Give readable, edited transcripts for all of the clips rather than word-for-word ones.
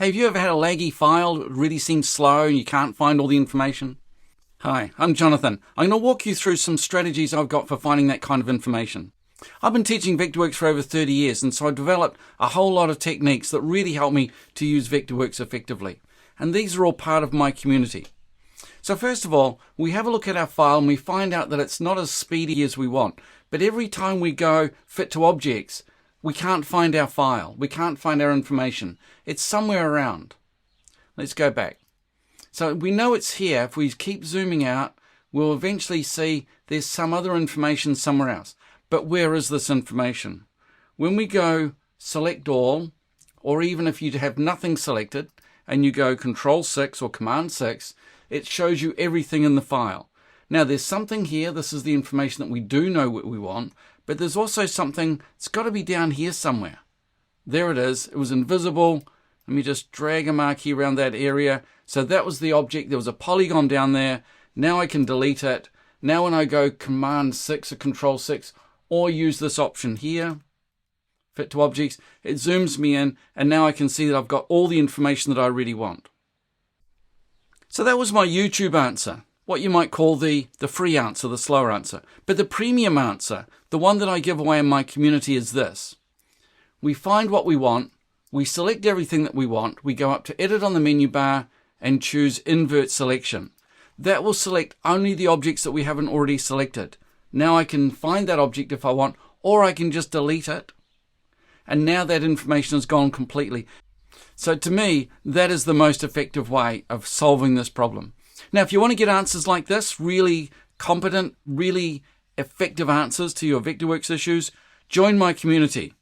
Hey, have you ever had a laggy file that really seems slow and you can't find all the information? Hi, I'm Jonathan. I'm going to walk you through some strategies I've got for finding that kind of information. I've been teaching Vectorworks for over 30 years, and so I developed a whole lot of techniques that really help me to use Vectorworks effectively. And these are all part of my community. So first of all, we have a look at our file and we find out that it's not as speedy as we want. But every time we go fit to objects, we can't find our file. We can't find our information. It's somewhere around. Let's go back. So we know it's here. If we keep zooming out, we'll eventually see there's some other information somewhere else. But where is this information? When we go select all, or even if you have nothing selected and you go Control 6 or Command 6, it shows you everything in the file. Now there's something here. This is the information that we do know what we want, but there's also something, it's got to be down here somewhere. There it is. It was invisible. Let me just drag a marquee around that area. So that was the object. There was a polygon down there. Now I can delete it. Now when I go Command 6 or Control 6, or use this option here, Fit to Objects, it zooms me in, and now I can see that I've got all the information that I really want. So that was my YouTube answer, what you might call the free answer, the slower answer. But the premium answer, the one that I give away in my community, is this. We find what we want, we select everything that we want, we go up to Edit on the menu bar and choose Invert Selection. That will select only the objects that we haven't already selected. Now I can find that object if I want, or I can just delete it. And now that information is gone completely. So to me, that is the most effective way of solving this problem. Now, if you want to get answers like this, really competent, really effective answers to your Vectorworks issues, join my community.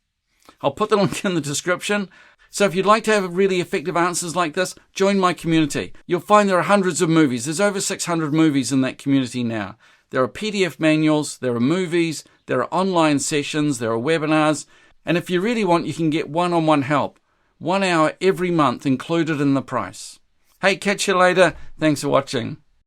I'll put the link in the description. So if you'd like to have really effective answers like this, join my community. You'll find there are hundreds of movies. There's over 600 movies in that community now. There are PDF manuals, there are movies, there are online sessions, there are webinars. And if you really want, you can get one-on-one help. 1 hour every month included in the price. Hey, catch you later. Thanks for watching.